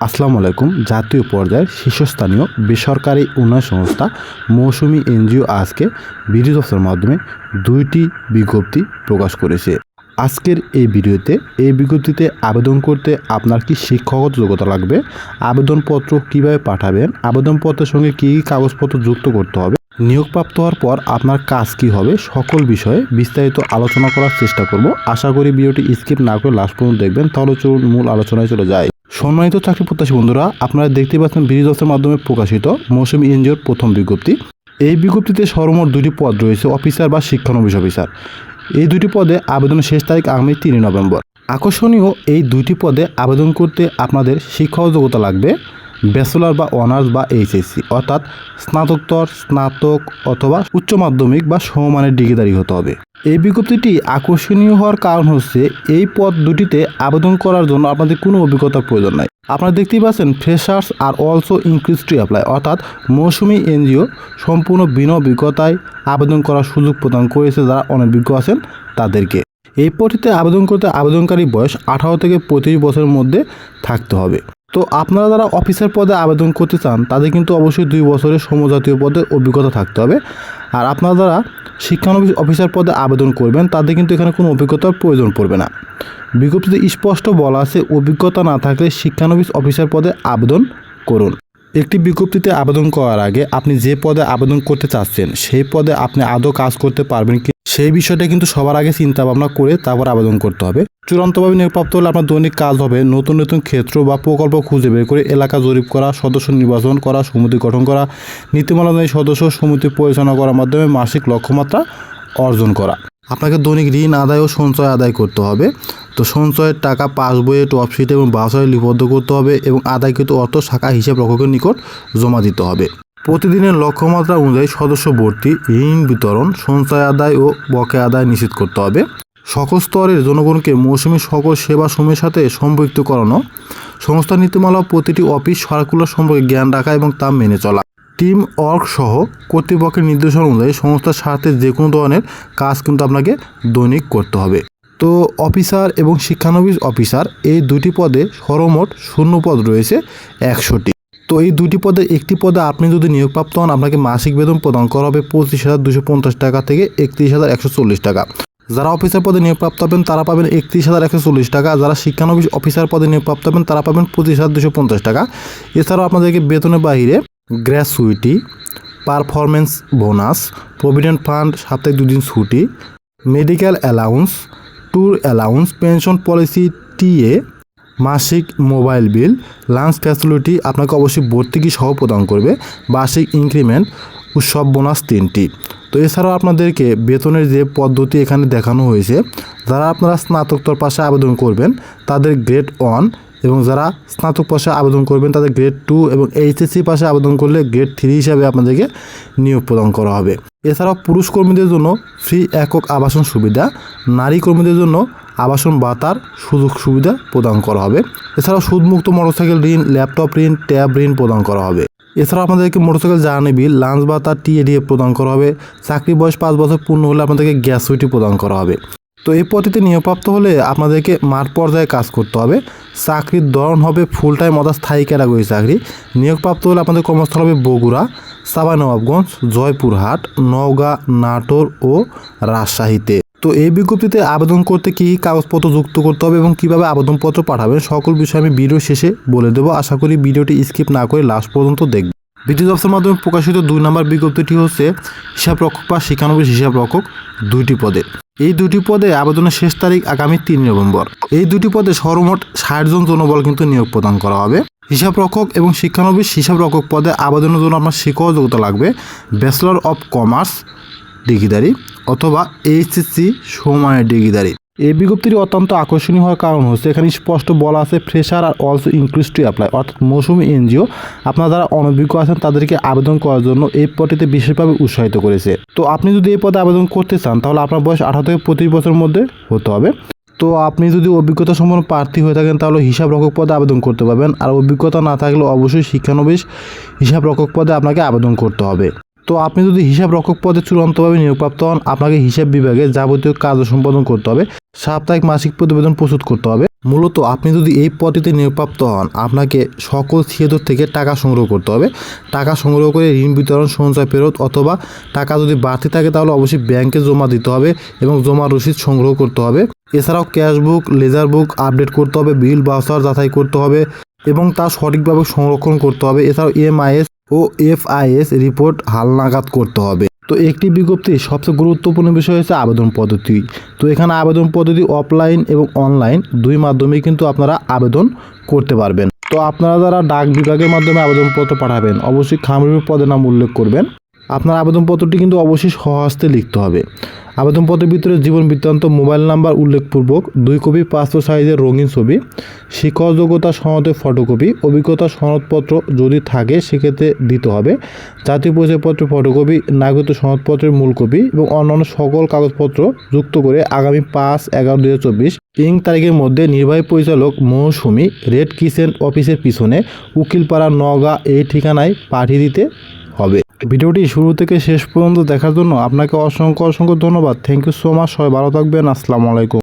আসসালামু আলাইকুম। জাতীয় পর্যায়ের শীর্ষস্থানীয় বেসরকারি উন্নয়ন সংস্থা মৌসুমী এনজিও আজকে বিডি দফতরের মাধ্যমে 2টি বিজ্ঞপ্তি প্রকাশ করেছে। আজকের এই ভিডিওতে এই বিজ্ঞপ্তিতে আবেদন করতে আপনার কি শিক্ষাগত যোগ্যতা লাগবে, আবেদনপত্র কিভাবে পাঠাবেন, আবেদনপত্রের সঙ্গে কী কী কাগজপত্র যুক্ত করতে হবে, নিয়োগপ্রাপ্ত হওয়ার পর আপনার কাজ কী হবে, সকল বিষয়ে বিস্তারিত আলোচনা করার চেষ্টা করব। আশা করি ভিডিওটি স্কিপ না করে লাস্ট পর্যন্ত দেখবেন। তাহলে চলুন মূল আলোচনায় চলে যায়। সম্মানিত চাকরি প্রত্যাশী বন্ধুরা, আপনারা দেখতে পাচ্ছেন বিডি দফতরের মাধ্যমে প্রকাশিত মৌসুমী এনজিওর প্রথম বিজ্ঞপ্তি। এই বিজ্ঞপ্তিতে সর্বমোট 2টি পদ রয়েছে, অফিসার বা শিক্ষানবিশ অফিসার। এই 2টি পদে আবেদনের শেষ তারিখ আগামী 3 নভেম্বর। আকর্ষণীয় এই 2টি পদে আবেদন করতে আপনাদের শিক্ষাগত যোগ্যতা লাগবে ব্যাচেলর বা অনার্স বা এইচএসসি, অর্থাৎ স্নাতকোত্তর, স্নাতক অথবা উচ্চ মাধ্যমিক বা সমমানের ডিগ্রিধারী হতে হবে। এই বিজ্ঞপ্তিটি আকর্ষণীয় হওয়ার কারণ হচ্ছে এই পদ দুটিতে আবেদন করার জন্য আপনাদের কোনো অভিজ্ঞতার প্রয়োজন নাই। আপনারা দেখতেই পাচ্ছেন freshers are also increase to apply, অর্থাৎ মৌসুমী এনজিও সম্পূর্ণ বিনা অভিজ্ঞতায় আবেদন করার সুযোগ প্রদান করেছে যারা অনভিজ্ঞ আছেন তাদেরকে। এই পদটিতে আবেদন করতে আবেদনকারী বয়স 18 থেকে 35 বছরের মধ্যে থাকতে হবে। তো আপনারা যারা অফিসার পদে আবেদন করতে চান তাদের কিন্তু অবশ্যই 2 বছরের সমজাতীয় পদে অভিজ্ঞতা থাকতে হবে। আর আপনারা যারা শিক্ষানবিশ অফিসার পদে আবেদন করবেন তাদের কিন্তু এখানে কোনো অভিজ্ঞতার প্রয়োজন পড়বে না। বিজ্ঞপ্তিতে স্পষ্ট বলা আছে, অভিজ্ঞতা না থাকলে শিক্ষানবিশ অফিসার পদে আবেদন করুন। একটি বিজ্ঞপ্তিতে আবেদন করার আগে আপনি যে পদে আবেদন করতে চাচ্ছেন সেই পদে আপনি আদৌ কাজ করতে পারবেন কি সেই বিষয়টা কিন্তু সবার আগে চিন্তা ভাবনা করে তারপর আবেদন করতে হবে। চূড়ান্তভাবে নিয়োগপ্রাপ্ত হলে আপনার দৈনিক কাজ হবে নতুন নতুন ক্ষেত্র বা প্রকল্প খুঁজে বের করে এলাকা জরিপ করা, সদস্য নির্বাচন করা, সমিতি গঠন করা, নীতিমালা অনুযায়ী সদস্য সমিতি পরিচালনা করার মাধ্যমে মাসিক লক্ষ্যমাত্রা অর্জন করা। আপনাকে দৈনিক ঋণ আদায় ও সঞ্চয় আদায় করতে হবে। তো সঞ্চয়ের টাকা পাসবইয়ে, টপশিটে এবং বাসায় লিপিবদ্ধ করতে হবে এবং আদায়কৃত অর্থ শাখা হিসাব রক্ষকের নিকট জমা দিতে হবে। প্রতিদিনের লক্ষ্যমাত্রা অনুযায়ী সদস্য ভর্তি, ঋণ বিতরণ, সঞ্চয় আদায় ও বকেয়া আদায় নিশ্চিত করতে হবে। সকল স্তরের জনগণকে মৌসুমী সকল সেবা সমূহের সাথে সম্পৃক্ত করানো, সংস্থা নীতিমালা প্রতিটি অফিস সার্কুলার সম্পর্কে জ্ঞান রাখা এবং তা মেনে চলা, টিম ওয়ার্ক সহ কর্তৃপক্ষের নির্দেশনা অনুযায়ী সংস্থার স্বার্থে যে কোনো ধরনের কাজ কিন্তু আপনাকে দৈনিক করতে হবে। তো অফিসার এবং শিক্ষানবিশ অফিসার এই 2টি পদে সর্বমোট শূন্য পদ রয়েছে 100টি। তো এই 2টি পদে একটি পদে আপনি যদি নিয়োগপ্রাপ্ত হন আপনাকে মাসিক বেতন প্রদান করা হবে 25,250 টাকা থেকে 31,140 টাকা। যারা অফিসার পদে নিয়োগপ্রাপ্ত হবেন তারা পাবেন 31,140 টাকা। যারা শিক্ষানবিশ অফিসার পদে নিয়োগপ্রাপ্ত হবেন তারা পাবেন 25,250 টাকা। এছাড়াও আপনাদেরকে বেতনের বাইরে gratuity, performance bonus, provident fund, সাপ্তাহিক 2 দিন ছুটি, medical allowance, tour allowance, pension policy, TA, মাসিক মোবাইল বিল, লাঞ্চ ফ্যাসিলিটি আপনাকে অবশ্যই ভর্তুকি সহ প্রদান করবে, বার্ষিক ইনক্রিমেন্ট, উৎসব বোনাস 3টি। তো এছাড়াও আপনাদেরকে বেতনের যে পদ্ধতি এখানে দেখানো হয়েছে, যারা আপনারা স্নাতকোত্তর পাশে আবেদন করবেন তাদের গ্রেড 1 এবং যারা স্নাতক পাশে আবেদন করবেন তাদের গ্রেড 2 এবং এইচএসসি পাশে আবেদন করলে গ্রেড 3 হিসাবে আপনাদেরকে নিয়োগ প্রদান করা হবে। এছাড়াও পুরুষ কর্মীদের জন্য ফ্রি একক আবাসন সুবিধা, নারী কর্মীদের জন্য আবাসন ভাতার সুযোগ সুবিধা প্রদান করা হবে। এছাড়াও সুদমুক্ত মোটরসাইকেল ঋণ, ল্যাপটপ ঋণ, ট্যাব ঋণ প্রদান করা হবে। এছাড়াও আপনাদেরকে মোটরসাইকেল জ্বালানি বিল, লাঞ্চ ভাতা, টিএডিএ প্রদান করা হবে। চাকরি বয়স 5 বছর পূর্ণ হলে আপনাদেরকে গ্র্যাচুইটি প্রদান করা হবে। তো এই পদ্ধতিতে নিয়োগপ্রাপ্ত হলে আপনাদেরকে মাঠ পর্যায়ে কাজ করতে হবে। চাকরির ধরন হবে ফুল টাইম অর্থাৎ স্থায়ী ক্যাটাগরি চাকরি। নিয়োগপ্রাপ্ত হলে আপনাদের কর্মস্থল হবে বগুড়া, চাঁপাইনবাবগঞ্জ, জয়পুরহাট, নওগাঁ, নাটোর ও রাজশাহীতে। তো এই বিজ্ঞপ্তিতে আবেদন করতে কী কাগজপত্র যুক্ত করতে হবে এবং কীভাবে আবেদনপত্র পাঠাবেন সকল বিষয়ে আমি ভিডিও শেষে বলে দেবো। আশা করি ভিডিওটি স্কিপ না করে লাস্ট পর্যন্ত দেখবেন। বিডি দফতরের মাধ্যমে প্রকাশিত 2 নম্বর বিজ্ঞপ্তিটি হচ্ছে হিসাবরক্ষক বা শিক্ষানবিশ হিসাবরক্ষক 2টি পদে। এই 2টি পদে আবেদনের শেষ তারিখ আগামী 3 নভেম্বর। এই 2টি পদে সর্বমোট 60 জন জনবল কিন্তু নিয়োগ প্রদান করা হবে। হিসাবরক্ষক এবং শিক্ষানবিশ হিসাবরক্ষক পদে আবেদনের জন্য আপনার শিক্ষাগত যোগ্যতা লাগবে ব্যাচেলর অফ কমার্স ডিগ্রিধারী অথবা এইচএসসি সমমানের ডিগ্রিধারী। এই বিজ্ঞপ্তিটি অত্যন্ত আকর্ষণীয় হওয়ার কারণ হচ্ছে এখানে স্পষ্ট বলা আছে fresher are also increase to apply, অর্থাৎ মৌসুমী এনজিও আপনারা যারা অনভিজ্ঞ আছেন তাদেরকে আবেদন করার জন্য এই পদটিতে বিশেষভাবে উৎসাহিত করেছে। তো আপনি যদি এই পদে আবেদন করতে চান তাহলে আপনার বয়স 18 থেকে 25 বছরের মধ্যে হতে হবে। তো আপনি যদি অভিজ্ঞতা সম্পন্ন প্রার্থী হয়ে থাকেন তাহলে হিসাবরক্ষক পদে আবেদন করতে পারবেন, আর অভিজ্ঞতা না থাকলে অবশ্যই শিক্ষানবিশ হিসাবরক্ষক পদে আপনাকে আবেদন করতে হবে। তো তো আপনি যদি হিসাব রক্ষক পদে চূড়ান্তভাবে নিয়োগপ্রাপ্ত হন, আপনাকে হিসাব বিভাগে যাবতীয় কাজ সম্পাদন করতে হবে, সাপ্তাহিক মাসিক প্রতিবেদন প্রস্তুত করতে হবে। মূলত আপনি যদি এই পদটিতে নিয়োগপ্রাপ্ত হন, আপনাকে সকল থিয়েটার থেকে টাকা সংগ্রহ করতে হবে। টাকা সংগ্রহ করে ঋণ বিতরণ, সঞ্চয় ফেরত অথবা টাকা যদি বাড়তি থাকে তাহলে অবশ্যই ব্যাংকে জমা দিতে হবে এবং জমা রসিদ সংগ্রহ করতে হবে। এছাড়াও ক্যাশবুক, লেজার বুক আপডেট করতে হবে, বিল বাউচার যাচাই করতে হবে এবং তা সঠিকভাবে সংরক্ষণ করতে হবে। এছাড়াও এমআইএস ও এফআইএস রিপোর্ট হালনাগাদ করতে হবে। তো একটি বিজ্ঞপ্তির সবচেয়ে গুরুত্বপূর্ণ বিষয় হচ্ছে আবেদন পদ্ধতি। তো এখানে আবেদন পদ্ধতি অফলাইন এবং অনলাইন দুই মাধ্যমেই কিন্তু আপনারা আবেদন করতে পারবেন। তো আপনারা যারা ডাক বিভাগের মাধ্যমে আবেদনপত্র পাঠাবেন, অবশ্যই খামরুল পদের নাম উল্লেখ করবেন। আপনার আবেদনপত্রটি কিন্তু অবশ্যই স্বহস্তে লিখতে হবে। আবেদনপত্রের ভিতরে জীবন বৃত্তান্ত, মোবাইল নাম্বার উল্লেখপূর্বক 2 কপি পাসপোর্ট সাইজের রঙিন ছবি, শিক্ষক যোগ্যতা সনদের ফটোকপি, অভিজ্ঞতা সনদপত্র যদি থাকে সেক্ষেত্রে দিতে হবে, জাতীয় পরিচয়পত্রের ফটোকপি, নাগরিকত্ব সনদপত্রের মূল কপি এবং অন্যান্য সকল কাগজপত্র যুক্ত করে আগামী 5/11/2024 তারিখের মধ্যে নির্বাহী পরিচালক মৌসুমী রেড ক্রিসেন্ট অফিসের পিছনে উকিলপাড়া, নওগাঁ এই ঠিকানায় পাঠিয়ে দিতে হবে। ভিডিওটি শুরু থেকে শেষ পর্যন্ত দেখার জন্য আপনাকে অসংখ্য ধন্যবাদ। Thank you so much. সবাই ভালো থাকবেন। আসসালামু আলাইকুম।